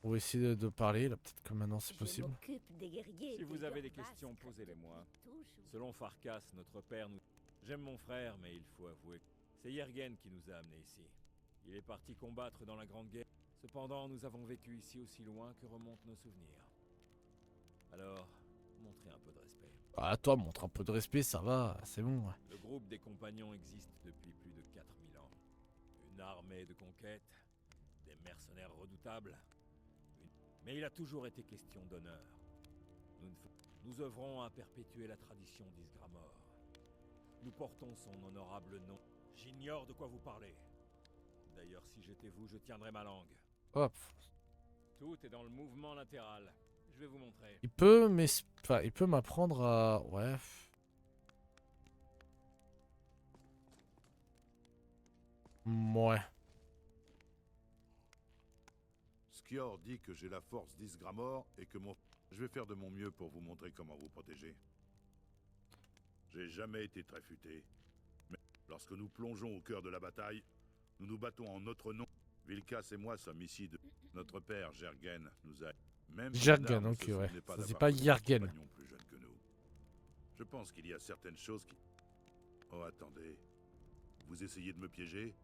Pour essayer de parler, là, peut-être que maintenant c'est Je possible. m'occupe des guerriers. Si de vous avez des Yorvas, questions, posez-les-moi. toujours. Selon Farkas, notre père nous... J'aime mon frère, mais il faut avouer que c'est Yergen qui nous a amenés ici. Il est parti combattre dans la Grande Guerre. Cependant, nous avons vécu ici aussi loin que remontent nos souvenirs. Alors, montrez un peu de respect. Ah, toi, montre un peu de respect, ça va, c'est bon. Ouais. Le groupe des compagnons existe depuis plus de 4000 ans. Une armée de conquête, des mercenaires redoutables. Mais il a toujours été question d'honneur. Nous œuvrons à perpétuer la tradition d'Isgramor. Nous portons son honorable nom. J'ignore de quoi vous parlez. D'ailleurs, si j'étais vous, je tiendrais ma langue. Hop. Tout est dans le mouvement latéral. Je vais vous montrer. Il peut, mais... Enfin, il peut m'apprendre à... Ouais. Ouais. Skior dit que j'ai la force d'Isgramor et que mon... Je vais faire de mon mieux pour vous montrer comment vous protéger. J'ai jamais été très futé. Mais lorsque nous plongeons au cœur de la bataille, nous nous battons en notre nom. Vilkas et moi sommes ici de... Notre père, Jergen, nous a... Même si Jergen, Narm ok, se ouais. souvenait pas Ça, c'est d'avoir pas connu un Yergen. compagnon plus jeune que nous. Je pense qu'il y a certaines choses qui... Oh, attendez. Vous essayez de me piéger?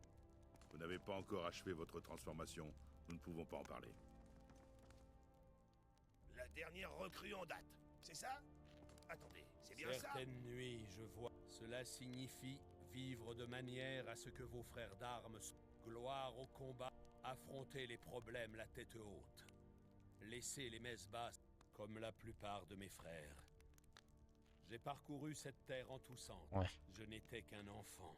Vous n'avez pas encore achevé votre transformation. Nous ne pouvons pas en parler. La dernière recrue en date, c'est ça? Attendez, c'est bien ça? Certaines nuits, je vois. Cela signifie vivre de manière à ce que vos frères d'armes soient. Gloire au combat, affronter les problèmes la tête haute. Laisser les messes basses, comme la plupart de mes frères. J'ai parcouru cette terre en toussant. Ouais. Je n'étais qu'un enfant.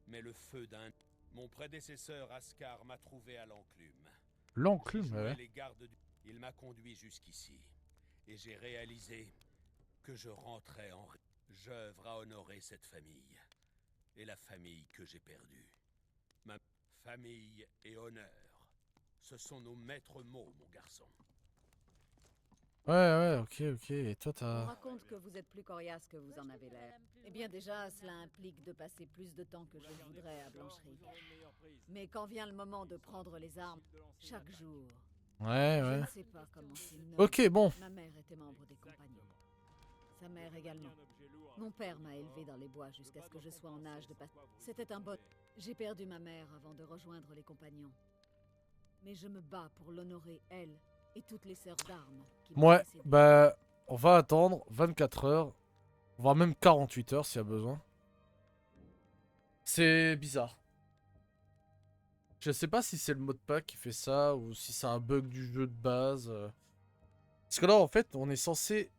Mais le feu d'un... Mon prédécesseur Ascar m'a trouvé à l'enclume. L'enclume, J'ai joué ouais. les gardes du... Il m'a conduit jusqu'ici. Et j'ai réalisé que je rentrais en... J'œuvre à honorer cette famille. Et la famille que j'ai perdue. Ma famille et honneur. Ce sont nos maîtres mots, mon garçon. Ouais, ouais, ok. Et toi, On t'as... raconte que vous êtes plus coriace que vous en avez l'air. Eh bien déjà, cela implique de passer plus de temps que je le voudrais à Blancherie. Mais quand vient le moment de prendre les armes, chaque jour, Ouais, je ouais. ne sais pas comment c'est nommé. Ok, bon. Ma mère était membre des compagnons. Sa mère également. Mon père m'a élevé dans les bois jusqu'à ce que je sois en âge de passer. C'était un bot. J'ai perdu ma mère avant de rejoindre les compagnons. Mais je me bats pour l'honorer, elle, et toutes les sœurs d'armes qui m'ont Ouais, précédée. bah... On va attendre 24 heures. Voire même 48 heures s'il y a besoin. C'est bizarre. Je sais pas si c'est le mode pack qui fait ça ou si c'est un bug du jeu de base. Parce que là, en fait, on est censé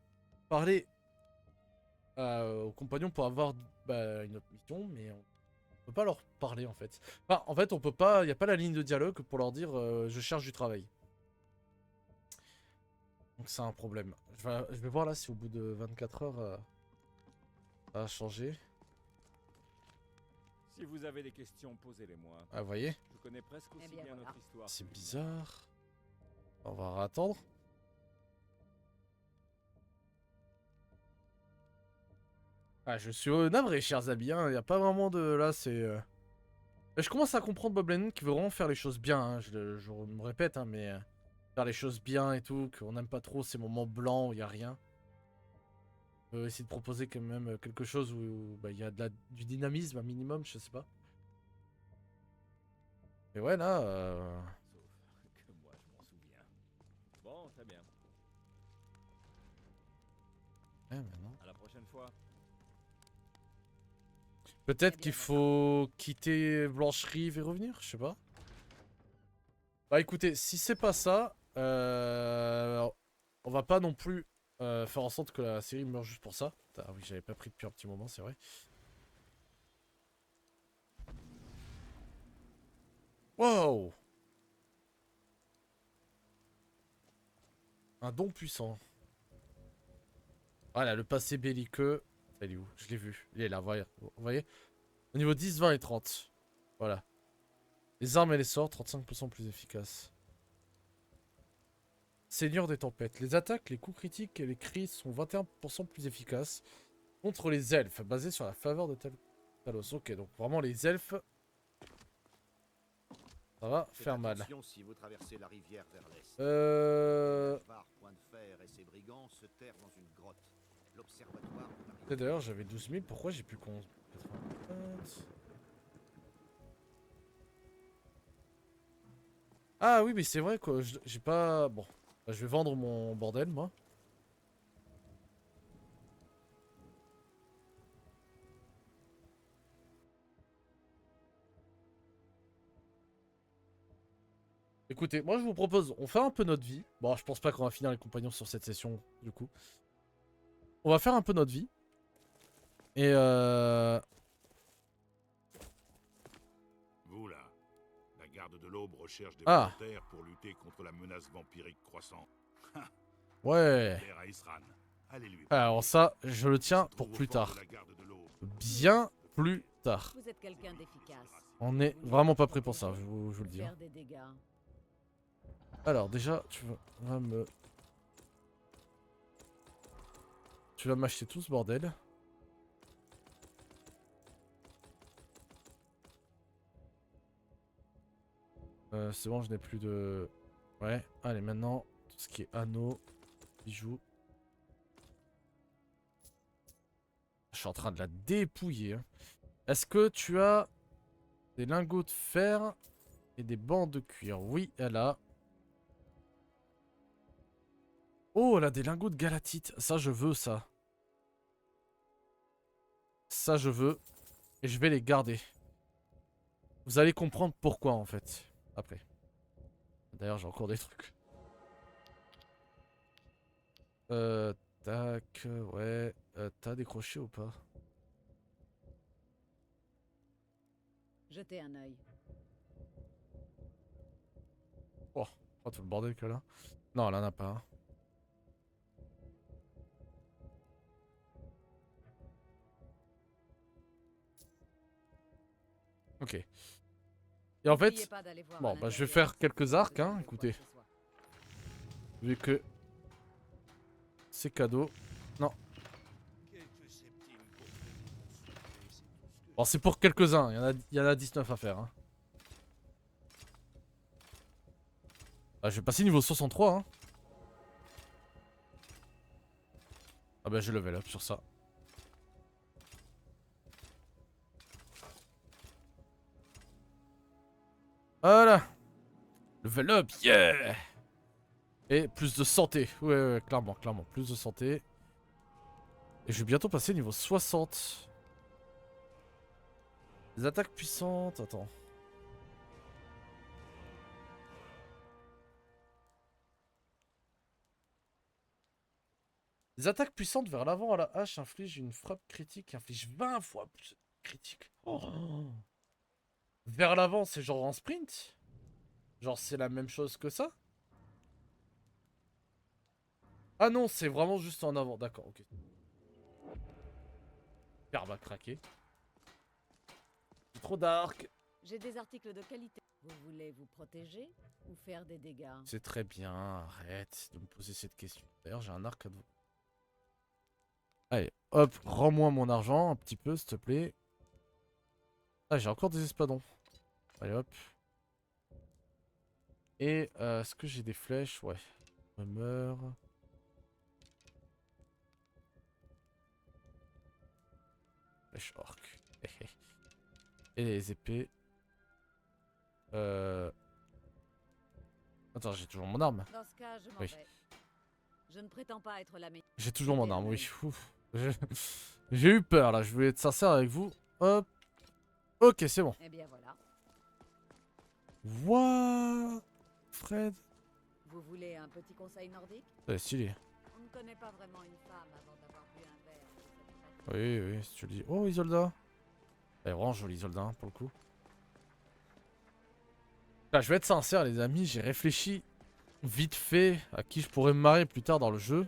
parler aux compagnons pour avoir une autre mission, mais on peut pas leur parler en fait. Enfin, en fait, on peut pas. Il n'y a pas la ligne de dialogue pour leur dire je cherche du travail. Donc c'est un problème. Je vais voir là si au bout de 24 heures ça a changé. Si vous avez des questions, posez-les-moi. Ah, vous voyez? Je connais presque aussi Eh bien, bien voilà. notre histoire. C'est que vous. bizarre. On va attendre. Ah, je suis navré, chers amis. Il n'y a pas vraiment de... Là, c'est... Je commence à comprendre Bob Lennon qui veut vraiment faire les choses bien. Hein. Je me répète, hein, mais... faire les choses bien et tout. Qu'on n'aime pas trop ces moments blancs où il n'y a rien. On peut essayer de proposer quand même quelque chose où il y a du dynamisme, un minimum, je sais pas. Mais ouais, là... Sauf que moi, je m'en souviens. Bon, très bien. Ouais, mais non. À la prochaine fois. Peut-être Eh bien, qu'il faut quitter Blancherive et revenir, je sais pas. Bah écoutez, si c'est pas ça, on va pas non plus faire en sorte que la série meure juste pour ça. Ah oui, j'avais pas pris depuis un petit moment, c'est vrai. Wow! Un don puissant. Voilà, le passé belliqueux. Il est où? Je l'ai vu. Il est là, vous voyez? Au niveau 10, 20 et 30. Voilà. Les armes et les sorts, 35% plus efficaces. Seigneur des tempêtes. Les attaques, les coups critiques et les cris sont 21% plus efficaces contre les elfes, basés sur la faveur de Talos. Ok, donc vraiment les elfes, Ça va Faites faire mal. attention si vous traversez la rivière vers l'est. Var, Point de Fer et ses brigands se terrent dans une grotte. L'observatoire vous arrive. Et d'ailleurs, j'avais 12 000. Pourquoi j'ai plus qu'on... Ah oui, mais c'est vrai quoi. J'ai pas... Bon. Bah, je vais vendre mon bordel, moi. Écoutez, moi je vous propose, on fait un peu notre vie. Bon, je pense pas qu'on va finir les compagnons sur cette session, du coup. On va faire un peu notre vie. Et Vous là, la garde de l'Aube recherche des Ah. volontaires pour lutter contre la menace vampirique croissante. Ouais. L'air à Isran. Allez lui. Alors ça, je le tiens pour plus tard. Bien plus tard. Vous êtes quelqu'un d'efficace. On n'est vraiment pas prêt pour ça, je vous le dis. Faire des dégâts. Alors déjà, tu vas me... Tu vas m'acheter tout ce bordel. C'est bon, je n'ai plus de... Ouais, allez maintenant, tout ce qui est anneaux, bijoux. Je suis en train de la dépouiller. Hein. Est-ce que tu as des lingots de fer et des bandes de cuir? Oui, elle a. Oh, elle a des lingots de galatite. Ça, je veux ça. Ça, je veux. Et je vais les garder. Vous allez comprendre pourquoi, en fait. Après. D'ailleurs, j'ai encore des trucs. Tac, ouais. T'as décroché ou pas? Jetez un œil. Oh, tout le bordel qu'elle a. Non, elle en a pas. Hein. Ok. Et en fait, bon, bah, je vais faire quelques arcs, hein, écoutez. Vu que c'est cadeau. Non. Bon, c'est pour quelques-uns, il y en a 19 à faire. Hein. Ah, je vais passer niveau 63. Hein. Ah bah, j'ai level up sur ça. Voilà. Level up, yeah. Et plus de santé. Ouais, clairement, plus de santé. Et je vais bientôt passer niveau 60. Des attaques puissantes, attends. Les attaques puissantes vers l'avant à la hache infligent une frappe critique qui inflige 20 fois plus de critique. Oh. Vers l'avant, c'est genre en sprint? Genre c'est la même chose que ça? Ah non, c'est vraiment juste en avant. D'accord, ok. Pierre va craquer. Trop d'arc. J'ai des articles de qualité. Vous voulez vous protéger ou faire des dégâts? C'est très bien, arrête de me poser cette question. D'ailleurs, j'ai un arc à vous. Allez, hop, rends-moi mon argent un petit peu, s'il te plaît. Ah, j'ai encore des espadons. Allez, hop. Et, est-ce que j'ai des flèches? Ouais. Rumeur. Flèche orc. Et les épées. Attends, j'ai toujours mon arme. Dans ce cas, je m'en Oui. vais. Je ne prétends pas être la meilleure. J'ai toujours mon arme, oui. Ouf. J'ai eu peur là, je voulais être sincère avec vous. Hop. Ok, c'est bon. Eh bien voilà. What? Fred? Vous voulez un petit conseil nordique? C'est stylé. On ne connaît pas vraiment une femme avant d'avoir bu un verre. Oui, si tu le dis. Oh, Isolda. Elle est vraiment jolie, Isolda, hein, pour le coup. Là, je vais être sincère, les amis. J'ai réfléchi vite fait à qui je pourrais me marier plus tard dans le jeu.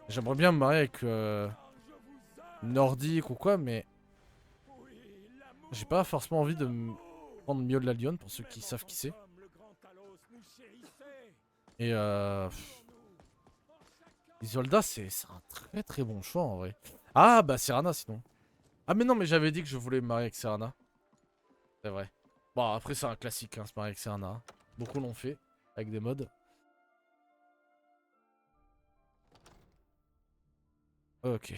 J'aimerais bien me marier avec nordique ou quoi, mais j'ai pas forcément envie de me prendre Mieux de la Lionne pour ceux qui savent qui c'est. Et Isolda, c'est un très très bon choix en vrai. Ah bah Serana sinon. Ah mais non, mais j'avais dit que je voulais me marier avec Serana. C'est vrai. Bon, après, c'est un classique, hein, c'est pareil que c'est un A. Beaucoup l'ont fait, avec des mods. Ok.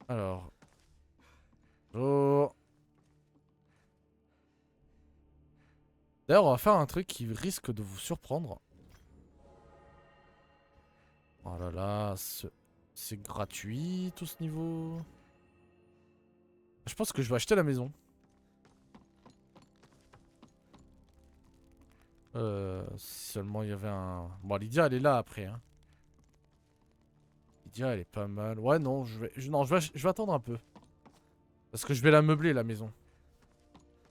Alors. Oh. D'ailleurs, on va faire un truc qui risque de vous surprendre. Oh là là, c'est gratuit tout ce niveau. Je pense que je vais acheter la maison. Si seulement il y avait un... Bon, Lydia, elle est là après. Hein. Lydia, elle est pas mal. Ouais, non, non, je vais attendre un peu. Parce que je vais la meubler, la maison.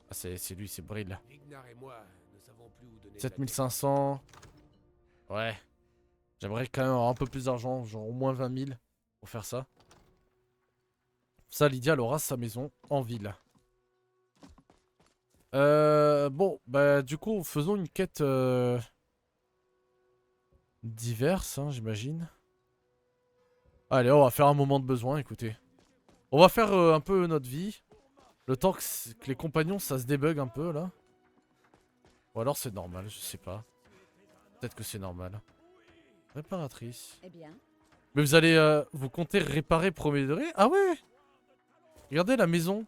Ah, c'est lui, c'est Brill. Vignar et moi ne savons plus où donner 7500. Ouais. J'aimerais quand même avoir un peu plus d'argent, genre au moins 20 000 pour faire ça. Ça, Lydia, elle aura sa maison en ville. Bon, bah du coup, faisons une quête diverse, hein, j'imagine. Allez, on va faire un moment de besoin, écoutez. On va faire un peu notre vie. Le temps que les compagnons, ça se débug un peu, là. Ou alors c'est normal, je sais pas. Peut-être que c'est normal. Réparatrice. Eh bien, Mais vous allez... vous comptez réparer premier degré? Ah ouais! Regardez la maison.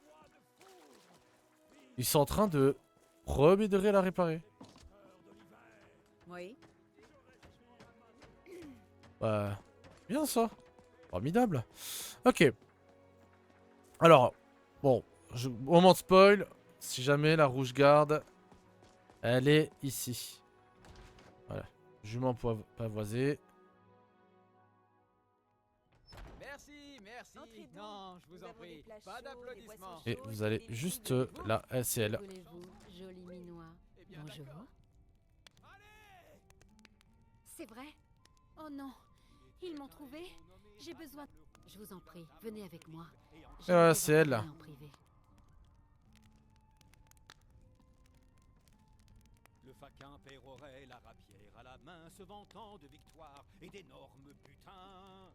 Ils sont en train de premier degré la réparer. oui. Bah... Bien ça. Formidable. Ok. Alors... Bon... Moment de spoil. Si jamais la rouge garde... Elle est ici. Voilà. Jument pavoisé. Merci, merci. Non, je vous en prie. Pas d'applaudissements. Et vous allez juste là. C'est elle. Voulez-vous, joli minois? Bonjour. C'est vrai? Oh non, ils m'ont trouvé. J'ai besoin. Je vous en prie, venez avec moi. Ouais, c'est elle. En privé. Le faquin pérorait la rapière à la main, se vantant de victoire et d'énormes butins.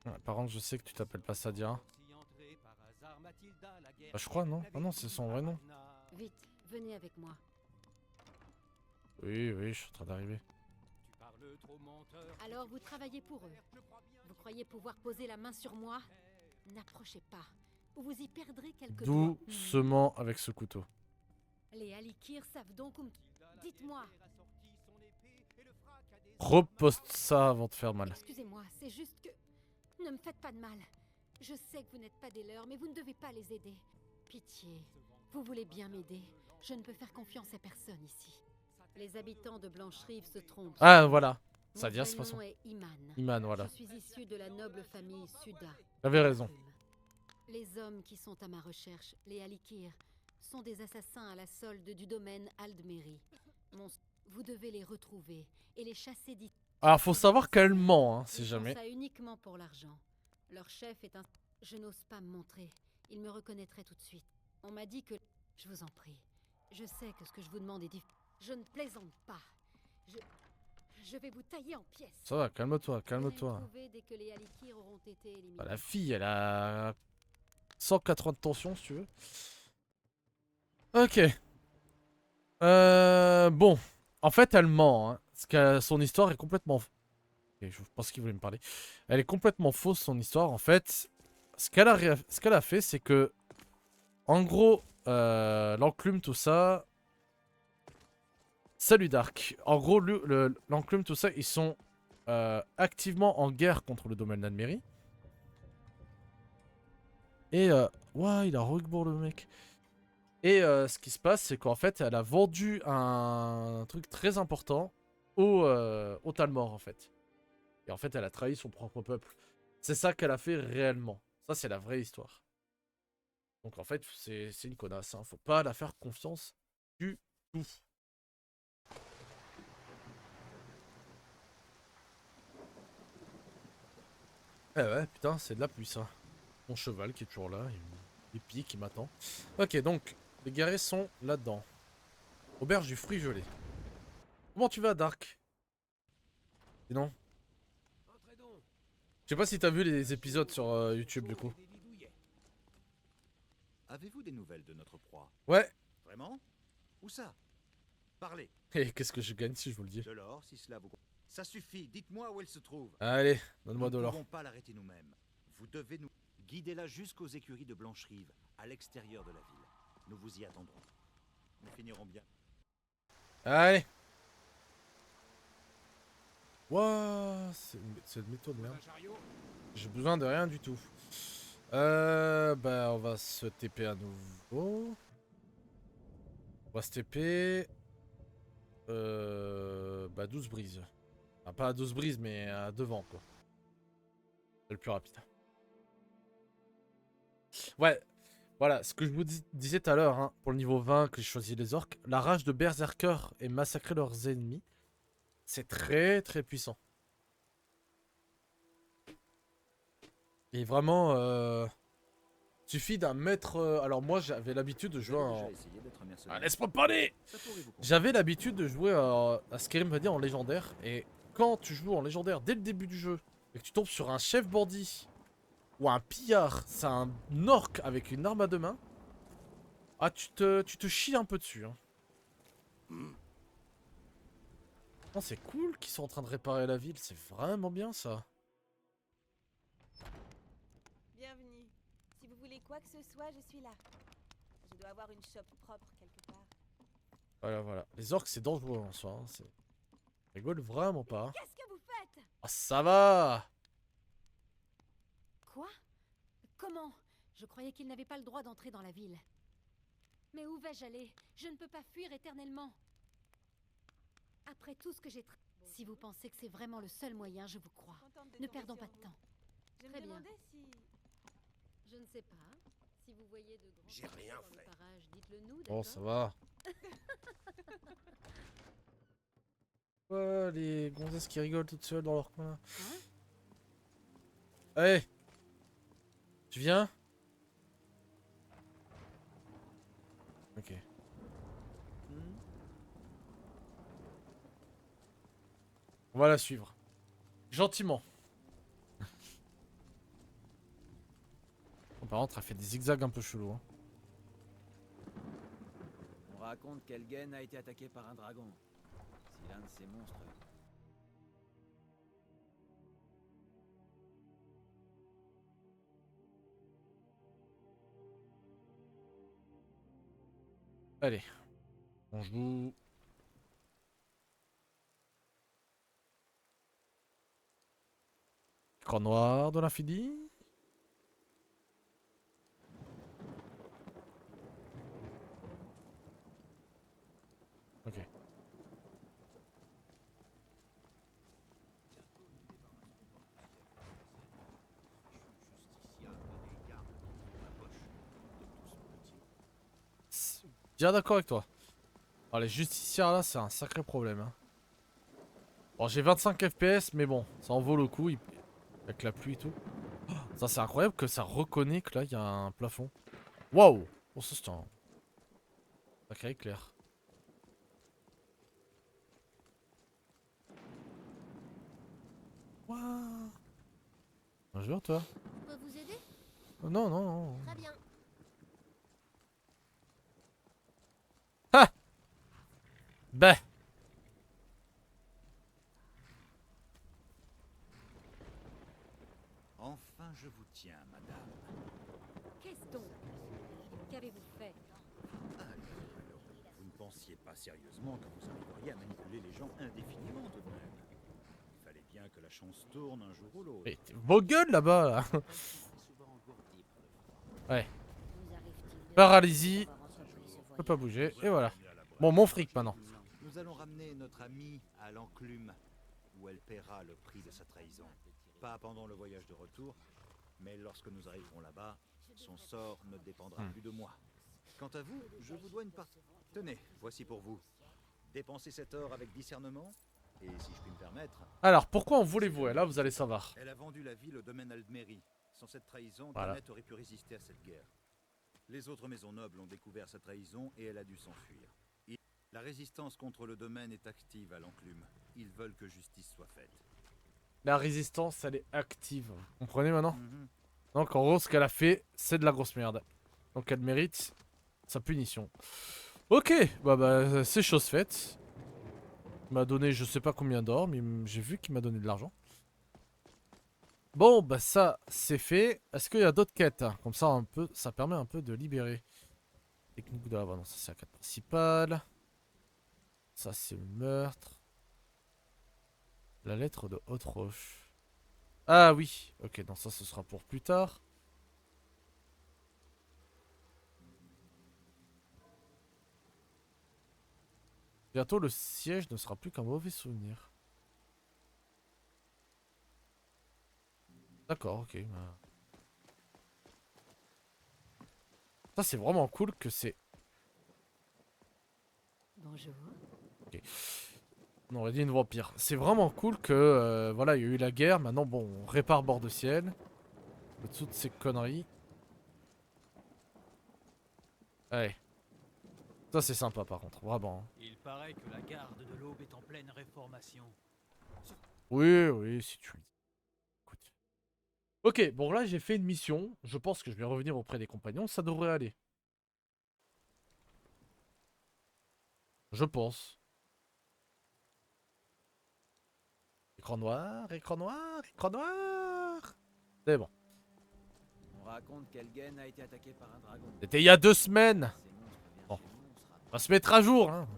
Ouais, par contre, je sais que tu t'appelles pas Sadia. Bah, je crois, non? Ah non, c'est son vrai nom. Vite, venez avec moi. Oui, oui, je suis en train d'arriver. Alors vous travaillez pour eux. Vous croyez pouvoir poser la main sur moi? N'approchez pas, ou vous y perdrez quelques doigts. Doucement avec ce couteau. Les Alikir savent donc où me... Dites-moi. Reposte ça avant de faire mal. Excusez-moi, c'est juste que... Ne me faites pas de mal. Je sais que vous n'êtes pas des leurs, mais vous ne devez pas les aider. Pitié, vous voulez bien m'aider. Je ne peux faire confiance à personne ici. Les habitants de Blancherive se trompent. Ah, voilà. Mon Sadia, c'est vrai pas son. nom est Iman. Iman, voilà. Je suis issu de la noble famille Suda. J'avais raison. Les hommes qui sont à ma recherche, les Alikir, sont des assassins à la solde du domaine Aldmeri. Vous devez les retrouver et les chasser d'ici. Alors, faut savoir qu'elle ment, hein, si jamais. Ils font ça uniquement pour l'argent. Leur chef est un... Je n'ose pas me montrer. Il me reconnaîtrait tout de suite. On m'a dit que... Je vous en prie. Je sais que ce que je vous demande est difficile. Je ne plaisante pas. Je vais vous tailler en pièces. Ça va, calme-toi, calme-toi. Dès que les Alikir auront été éliminés. Bah, la fille, elle a 180 de tension, si tu veux. Ok. Bon. En fait, elle ment. Hein, parce que son histoire est complètement... Okay, je pense qu'il voulait me parler. Elle est complètement fausse, son histoire. En fait, ce qu'elle a fait, c'est que... En gros, l'enclume, tout ça... Salut Dark. En gros, l'enclume, tout ça, ils sont activement en guerre contre le domaine d'Admeri. Et... Ouah, il a rugbourg le mec. Et ce qui se passe, c'est qu'en fait, elle a vendu un truc très important au Talmor, en fait. Et en fait, elle a trahi son propre peuple. C'est ça qu'elle a fait réellement. Ça, c'est la vraie histoire. Donc en fait, c'est une connasse. Hein. Faut pas la faire confiance du tout. Eh ouais, putain, c'est de la pluie, ça. Mon cheval qui est toujours là. Il pique, il m'attend. Ok, donc, les guerriers sont là-dedans. Auberge du fruit gelé. Comment tu vas, Dark? Sinon? Je sais pas si t'as vu les épisodes sur YouTube du coup. Avez-vous des nouvelles de notre proie? Ouais. Vraiment? Où ça? Parlez. Et qu'est-ce que je gagne si je vous le dis? De l'or, si cela vous... Ça suffit, dites-moi où elle se trouve. Allez, donne-moi de Nous ne l'or. pouvons pas l'arrêter nous-mêmes. Vous devez nous... Guidez-la jusqu'aux écuries de Blancherive, à l'extérieur de la ville. Nous vous y attendrons. Nous finirons bien. Allez. Wouah, c'est une méthode merde. J'ai besoin de rien du tout. Bah on va se TP à nouveau. On va se TP. Bah 12 brises. Enfin, pas à 12 brises mais à devant quoi. C'est le plus rapide. Ouais. Voilà, ce que je vous disais tout à l'heure, hein, pour le niveau 20 que j'ai choisi les orques, la rage de Berserker et massacrer leurs ennemis, c'est très très puissant. Et vraiment, suffit d'un maître... alors moi j'avais l'habitude de jouer en... Ah, laisse-moi parler. J'avais l'habitude de jouer à Skyrim, va dire, en légendaire. Et quand tu joues en légendaire dès le début du jeu, et que tu tombes sur un chef bandit, ou un pillard, c'est un orc avec une arme à deux mains, ah tu te chies un peu dessus. Hein. Oh, c'est cool qu'ils sont en train de réparer la ville, c'est vraiment bien ça. Bienvenue. Si vous voulez quoi que ce soit, je suis là. Je dois avoir une shop propre quelque part. Voilà, voilà. Les orques, c'est dangereux en soi. Hein. C'est... rigole vraiment pas. Qu'est-ce que vous faites? Ah, ça va. Quoi? Comment? Je croyais qu'il n'avait pas le droit d'entrer dans la ville. Mais où vais-je aller? Je ne peux pas fuir éternellement. Après tout ce que j'ai... Si vous pensez que c'est vraiment le seul moyen, je vous crois. Ne perdons pas de temps. Je me Très bien. demandais si... Je ne sais pas. Si vous voyez de grands... J'ai rien dans le fait. parage, dites-le nous, Oh, d'accord? ça va. Oh, les gonzesses qui rigolent toutes seules dans leur coin. Hein? Allez. Tu viens? Ok. On va la suivre. Gentiment. Par contre, elle fait des zigzags un peu chelous. Hein. On raconte qu'Elgen a été attaqué par un dragon. Si l'un de ces monstres... Allez. On joue. Écran noir de l'infini. Ok. Bien d'accord avec toi. Alors, les justicières là, c'est un sacré problème. Hein. Bon, j'ai 25 FPS, mais bon, ça en vaut le coup. Avec la pluie et tout. Oh, ça, c'est incroyable que ça reconnaît que là, il y a un plafond. Waouh! Oh, ça, c'est un sacré éclair. Waouh! Bonjour, toi. Je peux vous aider? Oh, non, non, non. Très bien. Ha! Bah! Enfin, je vous tiens, madame. Qu'est-ce donc? Qu'avez-vous fait? Alors, vous ne pensiez pas sérieusement que vous arriveriez à manipuler les gens indéfiniment tout de même. Il fallait bien que la chance tourne un jour ou l'autre. Mais vos gueules là-bas, là. Ouais. Paralysie. Je peux pas bouger. Et voilà. Bon, mon fric maintenant. Nous allons ramener notre amie à l'enclume, où elle paiera le prix de sa trahison. Pas pendant le voyage de retour, mais lorsque nous arriverons là-bas, son sort ne dépendra plus de moi. Quant à vous, je vous dois une partie. Tenez, voici pour vous. Dépensez cet or avec discernement, et si je puis me permettre... Alors, pourquoi en voulez-vous? Là, vous allez savoir. Elle a vendu la ville au domaine Aldmeri. Sans cette trahison, Voilà. Danet aurait pu résister à cette guerre. Les autres maisons nobles ont découvert sa trahison et elle a dû s'enfuir. La résistance contre le domaine est active à l'enclume. Ils veulent que justice soit faite. La résistance, elle est active. Vous comprenez maintenant? Mhm. Donc en gros, ce qu'elle a fait, c'est de la grosse merde. Donc elle mérite sa punition. Ok, bah c'est chose faite. Il m'a donné je sais pas combien d'or, mais j'ai vu qu'il m'a donné de l'argent. Bon, bah ça, c'est fait. Est-ce qu'il y a d'autres quêtes, hein? Comme ça, ça permet un peu de libérer. Technique de... Ah bah non, ça c'est la quête principale. Ça c'est le meurtre. La lettre de Haute Roche. Ah oui, ok, non ça ce sera pour plus tard. Bientôt le siège ne sera plus qu'un mauvais souvenir. D'accord, ok. Bah. Ça c'est vraiment cool que c'est... Bonjour. Ok. On aurait dit une vampire. C'est vraiment cool que, voilà, il y a eu la guerre. Maintenant, bon, on répare bord de ciel. De toutes ces conneries. Allez. Ça c'est sympa par contre, vraiment. Il paraît que la garde de l'Aube est en pleine réformation. Oui, oui, si tu le dis. Écoute. Ok, bon là j'ai fait une mission. Je pense que je vais revenir auprès des compagnons. Ça devrait aller. Je pense. Écran noir, écran noir, écran noir. C'est bon. On raconte qu'Elgen a été attaqué par un dragon. C'était il y a 2 semaines. Ces monstres viennent Bon. chez nous, on sera On va se mettre à jour, hein.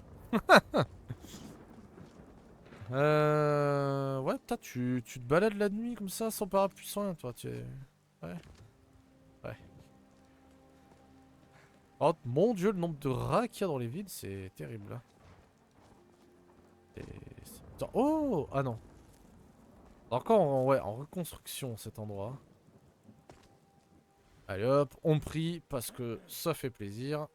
Ouais, putain, tu te balades la nuit comme ça sans parapluie sans rien, toi. Ouais. Ouais. Oh mon dieu, le nombre de rats qu'il y a dans les villes, c'est terrible là. Attends, oh! Ah non. Encore ouais, en reconstruction cet endroit. Allez hop, on prie parce que ça fait plaisir.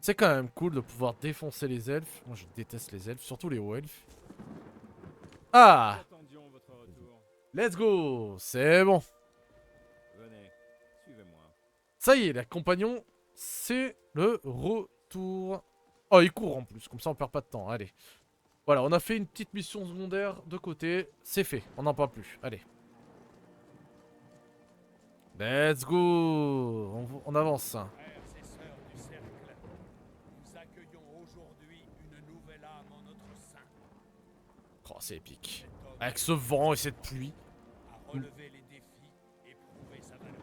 C'est quand même cool de pouvoir défoncer les elfes. Moi je déteste les elfes, surtout les hauts elfes. Ah! Attendions votre retour. Let's go! C'est bon. Venez, suivez-moi. Ça y est, les compagnons, c'est le retour. Oh, il court en plus, comme ça on perd pas de temps. Allez. Voilà, on a fait une petite mission secondaire de côté. C'est fait, on n'en parle plus. Allez. Let's go! On avance. Frères et sœurs du cercle, nous accueillons aujourd'hui une nouvelle âme en notre sein. Oh, c'est épique. Cet homme Avec ce vent et cette pluie. a relevé les défis et prouvé sa valeur.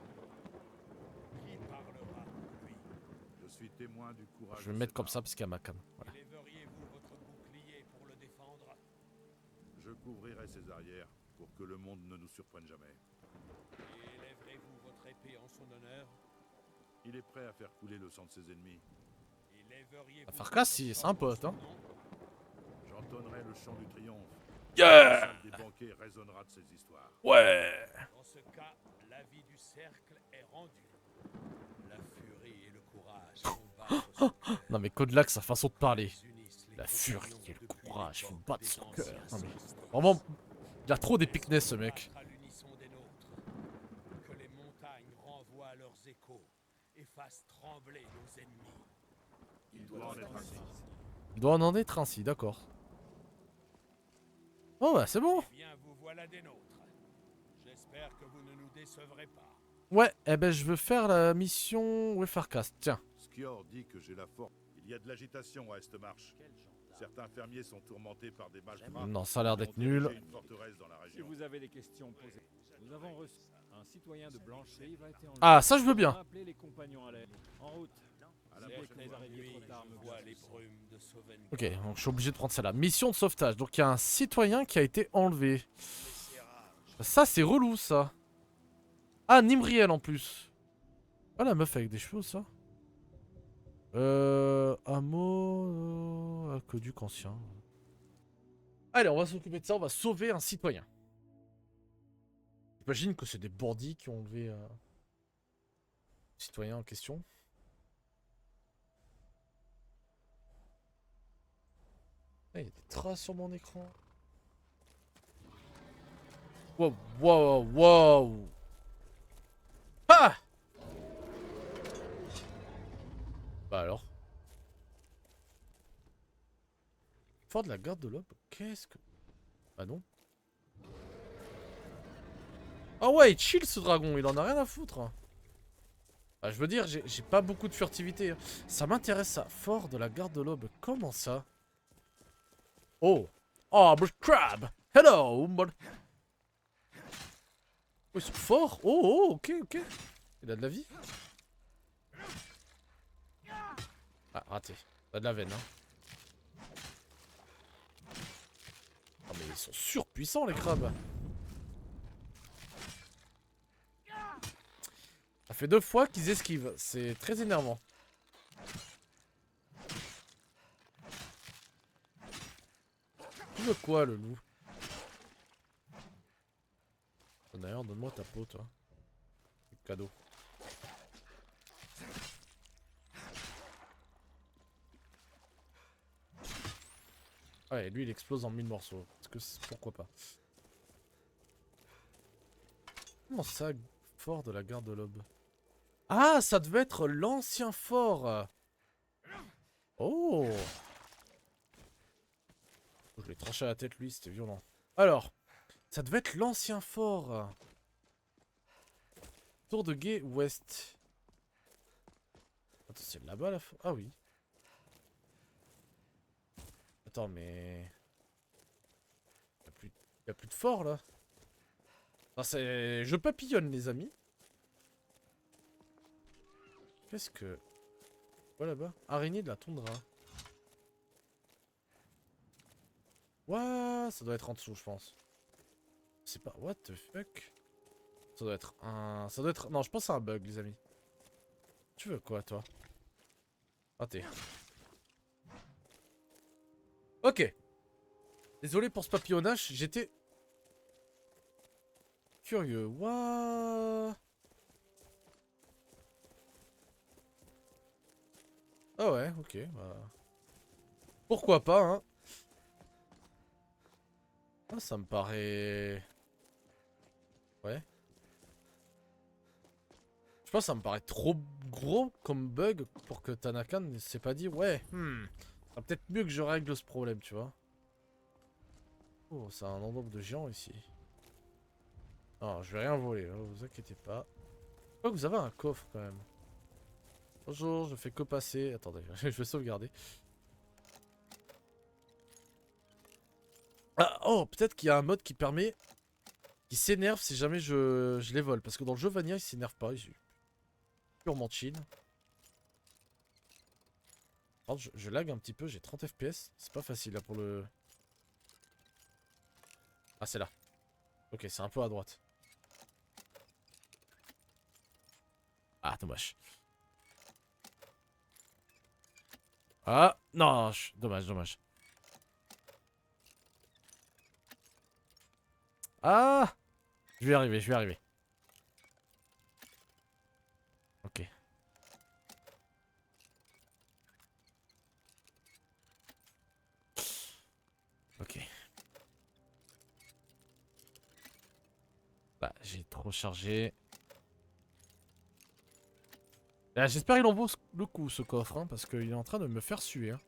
Qui parlera pour lui? Je suis témoin du courage. Je vais me de mettre cet comme ça arbre. parce qu'il y a ma cam. Voilà. Élèveriez-vous votre bouclier pour le défendre? Je couvrirai ses arrières pour que le monde ne nous surprenne jamais. Et élèverez-vous votre épée en son honneur? Il est prêt à faire couler le sang de ses ennemis. Élèveriez-vous Farkas, votre c'est sang un en pote, son hein. nom? J'entonnerai le chant du triomphe. Yeah! Le son des banquets résonnera de ces histoires. Ouais! Dans ce cas, la vie du cercle est rendue. La furie et le courage font battre son cœur. Non mais Kodlak, sa façon de parler. Ils unissent les La compagnons furie et le depuis courage font l'époque battre des son anciens cœur. Non mais solstices. vraiment, il a trop d'épicness ce mec. À l'unisson des nôtres, que les montagnes renvoient à leurs échos et fassent trembler nos ennemis. Il doit en être ainsi. Il doit en être ainsi, d'accord. Oh bah c'est bon. Eh bien, vous voilà des nôtres. J'espère que vous ne nous décevrez pas. Ouais, eh ben je veux faire la mission Wefarcast. Tiens. Skior dit que j'ai la force. Il y a de l'agitation à Estmarche. Certains fermiers sont tourmentés par des malfrats. Non, ça a l'air qui d'être ont nul. érigé une forteresse dans la Si région. vous avez des questions, posez. Nous avons reçu un citoyen de Blancherie va être enlevé. Ah, ça je veux bien. Appelez les compagnons à l'aide. En route. À la Certes, prochaine les fois. araignées Nuit, trop tard me je vois les glacent. brumes de Sauven. Ok, donc je suis obligé de prendre celle-là. Mission de sauvetage. Donc il y a un citoyen qui a été enlevé. Ça c'est relou ça. Ah, Nimriel en plus. Ah la meuf avec des cheveux ça. Hameau... aqueduc ancien. Allez, on va s'occuper de ça, on va sauver un citoyen. J'imagine que c'est des bandits qui ont enlevé le citoyen en question. Ah, il y a des traces sur mon écran. Wow, wow, wow. Ah! Bah alors. Fort de la garde de l'Aube. Qu'est-ce que... Bah non. Ah ouais, il chill ce dragon, il en a rien à foutre. Bah, je veux dire, j'ai pas beaucoup de furtivité. Ça m'intéresse ça. Fort de la garde de l'aube. Comment ça? Oh. Oh, but crab. Hello, but... Oh, ils sont forts. Oh, oh, ok, ok. Il a de la vie. Ah, raté. Il a de la veine, hein. Oh, mais ils sont surpuissants, les crabes. Ça fait 2 fois qu'ils esquivent. C'est très énervant. Tu veux quoi, le loup? D'ailleurs, donne-moi ta peau, toi. Cadeau. Ouais, lui, il explose en 1000 morceaux. Pourquoi pas? Comment ça, fort de la garde de l'aube? Ah, ça devait être l'ancien fort. Oh. Je l'ai tranché à la tête, lui, c'était violent. Alors, ça devait être l'ancien fort. Tour de guet ouest. Attends, c'est là-bas la fort. Ah oui. Attends, mais... Y a plus de fort, là. Enfin, c'est... Je papillonne, les amis. Qu'est-ce que... Quoi là-bas? Araignée de la toundra. Ouah, ça doit être en dessous, je pense. C'est pas... What the fuck? Ça doit être un... Ça doit être... Non, je pense que c'est un bug, les amis. Tu veux quoi, toi? Raté. Ok. Désolé pour ce papillonnage, j'étais... curieux. Ouah. Ah ouais, ok. Bah... Pourquoi pas, hein. Ah, ça me paraît... Ouais. Je pense que ça me paraît trop gros comme bug pour que Tanaka ne s'est pas dit ouais, c'est peut-être mieux que je règle ce problème, tu vois. Oh, c'est un endroit de géant ici. Non, je vais rien voler, hein, vous inquiétez pas. Je crois que vous avez un coffre quand même. Bonjour, je fais que passer. Attendez, je vais sauvegarder. Ah, oh, peut-être qu'il y a un mode qui permet... qui s'énerve si jamais je les vole. Parce que dans le jeu Vanilla, il s'énerve pas. Il est purement chill. Par contre, je lag un petit peu, j'ai 30 FPS. C'est pas facile là pour le... Ah, c'est là. Ok, c'est un peu à droite. Ah, dommage. Ah, non, dommage, dommage. Ah, je vais y arriver, je vais y arriver. Ok. Ok. Bah, j'ai trop chargé. J'espère qu'il en vaut le coup, ce coffre, hein, parce qu'il est en train de me faire suer. Hein.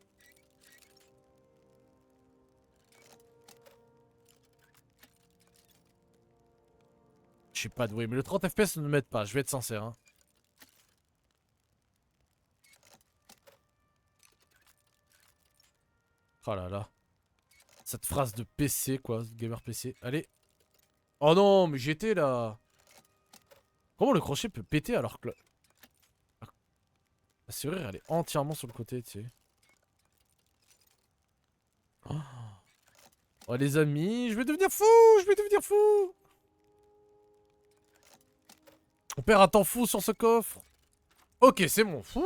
Je suis pas doué, mais le 30 FPS ne m'aide pas, je vais être sincère. Hein. Oh là là. Cette phrase de PC, quoi, gamer PC. Allez. Oh non, mais j'étais là. Comment le crochet peut péter alors que... La serrure, elle est entièrement sur le côté, tu sais. Oh. Oh les amis, je vais devenir fou. Je vais devenir fou. On perd un temps fou sur ce coffre. Ok, c'est bon. Fou.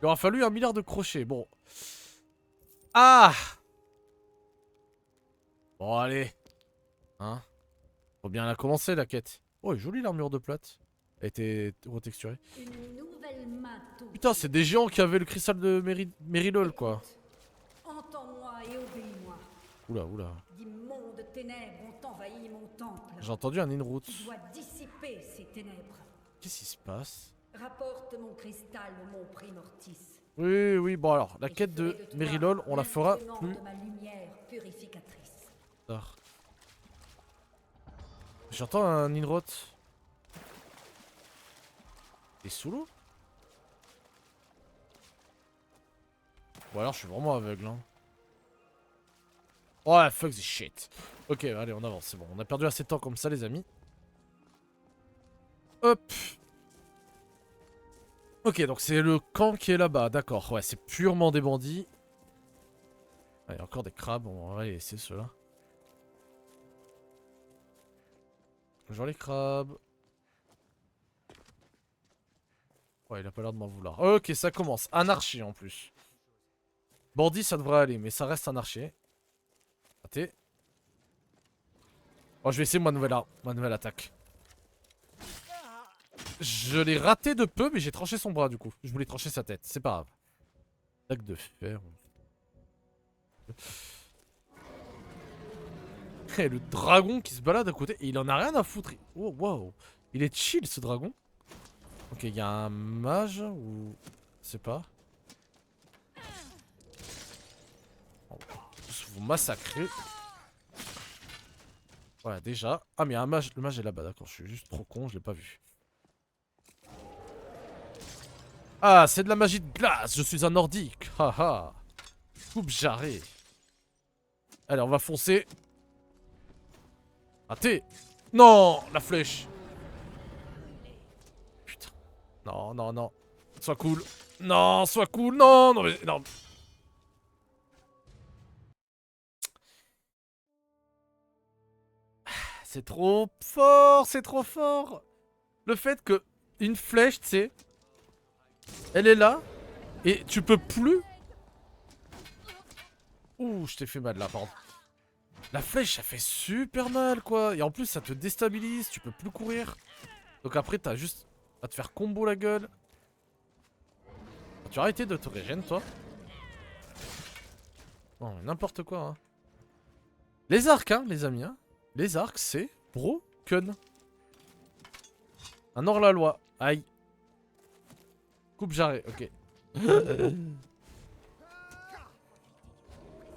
Il aura fallu 1 milliard de crochets. Bon. Ah. Bon, allez. Hein. Faut bien la commencer, la quête. Oh, jolie l'armure de plate. Elle a été retexturée. Putain, c'est des géants qui avaient le cristal de Merilol, quoi. Entends-moi et obéis-moi. Oula, oula. D'immondes ténèbres ont envahi mon temple. J'ai entendu un in-route. Tu dois dissiper ces ténèbres. Qu'est-ce qui se passe? Rapporte mon cristal au mont Primortis. Oui, oui, bon alors, la quête de Merilol, on la fera plus de ma lumière purificatrice. tard. J'entends un Inrot. T'es sous l'eau? Ou alors je suis vraiment aveugle, hein. Oh, fuck this shit. Ok, allez, on avance, c'est bon. On a perdu assez de temps comme ça, les amis. Hop. Ok, donc c'est le camp qui est là-bas, d'accord. Ouais, c'est purement des bandits. Ah, il y a encore des crabes, on va les laisser ceux-là. Bonjour les crabes. Ouais, il a pas l'air de m'en vouloir. Ok, ça commence. Anarchie en plus. Bandit, ça devrait aller, mais ça reste anarchie. Raté. Oh, je vais essayer ma nouvelle attaque. Je l'ai raté de peu, mais j'ai tranché son bras du coup. Je voulais trancher sa tête, c'est pas grave. Attaque de fer. Et le dragon qui se balade à côté, et il en a rien à foutre. Oh, wow. Il est chill ce dragon. Ok, il y a un mage ou... Je sais pas. On va tous vous massacrer. Voilà, déjà. Ah, mais il y a un mage. Le mage est là-bas, d'accord. Je suis juste trop con, je l'ai pas vu. Ah, c'est de la magie de glace. Je suis un nordique. Haha. Coupe jarrée. Allez, on va foncer. Raté. Non, la flèche. Putain. Non, non, non. Sois cool. Non, sois cool. Non, non, mais non. C'est trop fort, c'est trop fort. Le fait que une flèche, tu sais, elle est là et tu peux plus. Ouh, je t'ai fait mal là, pardon. La flèche, ça fait super mal, quoi. Et en plus, ça te déstabilise, tu peux plus courir. Donc après, t'as juste à te faire combo la gueule. Tu as arrêté de te régénérer, toi? Non, n'importe quoi, hein. Les arcs, hein, les amis, hein. Les arcs, c'est broken. Un hors-la-loi. Aïe. Coupe jarrée, ok.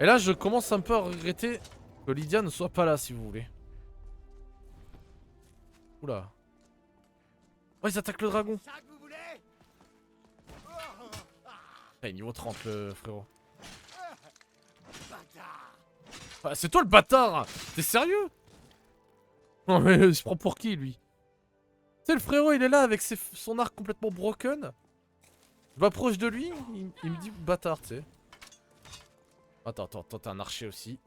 Et là, je commence un peu à regretter que Lydia ne soit pas là, si vous voulez. Oula. Oh, ils attaquent le dragon. Ah, niveau 30, le frérot. Ah, c'est toi le bâtard. T'es sérieux? Non mais il se prend pour qui, lui? Tu sais, le frérot, il est là avec son arc complètement broken. Je m'approche de lui, il me dit bâtard, tu sais. Attends, t'es un archer aussi.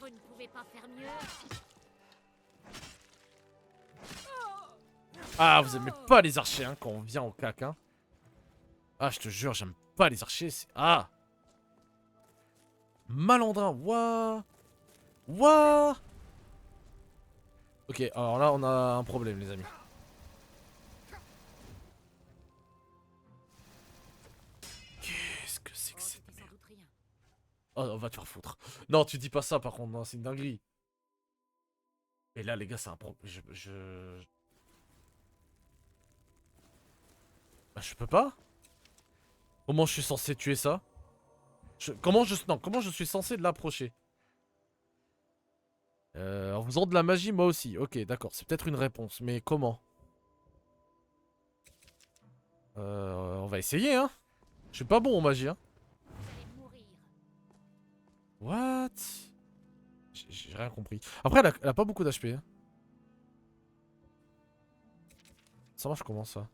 Vous ne pouvez pas faire mieux. Ah, vous aimez pas les archers, hein, quand on vient au cac, hein. Ah, je te jure, j'aime pas les archers. Ah! Malandrin, ouah! Ouah! Ok, alors là, on a un problème, les amis. Qu'est-ce que c'est que cette merde? Oh, on va te faire foutre. Non, tu dis pas ça, par contre, non, c'est une dinguerie. Et là, les gars, c'est un problème. Bah, je peux pas? Comment je suis censé tuer ça? Comment je suis censé l'approcher? En faisant de la magie, moi aussi. Ok, d'accord, c'est peut-être une réponse, mais comment? On va essayer, hein. Je suis pas bon en magie, hein. What? J'ai rien compris. Après, elle a pas beaucoup d'HP. Hein. Ça marche comment, ça?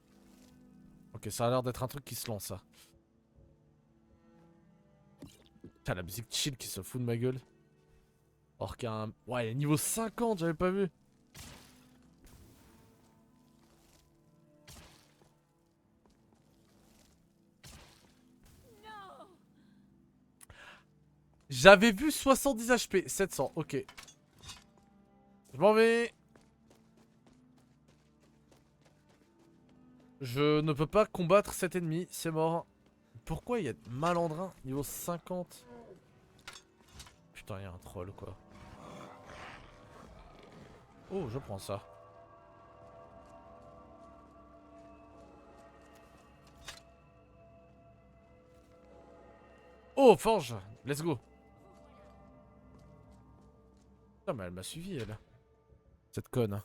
Ok, ça a l'air d'être un truc qui se lance, ça. Putain, la musique chill qui se fout de ma gueule. Or qu'il y a un... Ouais, il est niveau 50, j'avais pas vu. J'avais vu 70 HP, 700, ok. Je m'en vais. Je ne peux pas combattre cet ennemi, c'est mort. Pourquoi il y a malandrin niveau 50? Putain, il y a un troll, quoi. Oh, je prends ça. Oh, forge. Let's go. Putain, mais elle m'a suivi, elle. Cette conne.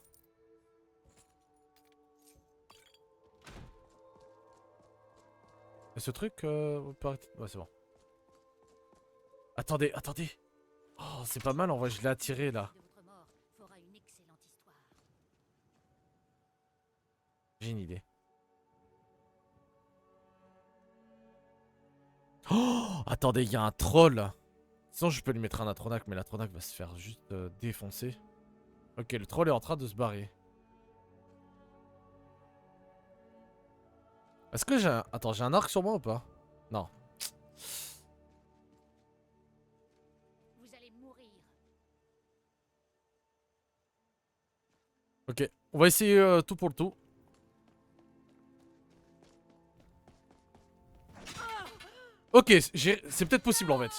Et ce truc, on peut arrêter... Ouais, c'est bon. Attendez, attendez. Oh, c'est pas mal en vrai, je l'ai attiré là. J'ai une idée. Oh, attendez, il y a un troll. Sinon, je peux lui mettre un Atronac, mais l'Atronac va se faire juste défoncer. Ok, le troll est en train de se barrer. Est-ce que j'ai un... Attends, j'ai un arc sur moi ou pas? Non. Vous allez mourir. Ok, on va essayer tout pour le tout. Ok, c'est peut-être possible en fait.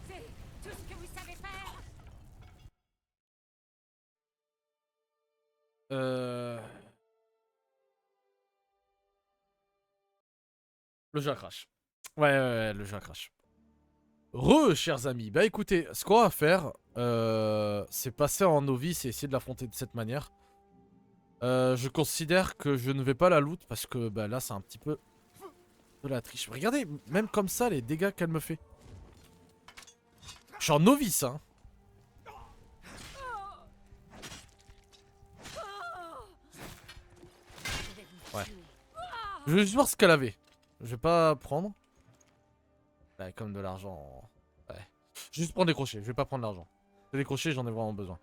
C'est tout ce que vous savez faire. Le jeu crash. Ouais, le jeu crash. Chers amis. Bah écoutez, ce qu'on va faire, c'est passer en novice et essayer de l'affronter de cette manière. Je considère que je ne vais pas la loot parce que bah, là c'est un petit peu de la triche. Regardez, même comme ça, les dégâts qu'elle me fait. Je suis en novice, hein. Ouais. Je vais juste voir ce qu'elle avait. Je vais pas prendre. Ouais, comme de l'argent. Ouais. Je vais juste prendre des crochets, je vais pas prendre l'argent. Des crochets, j'en ai vraiment besoin.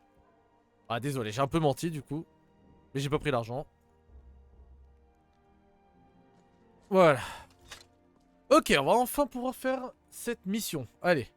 Ah, désolé, j'ai un peu menti du coup. Mais j'ai pas pris l'argent. Voilà. Ok, on va enfin pouvoir faire cette mission. Allez.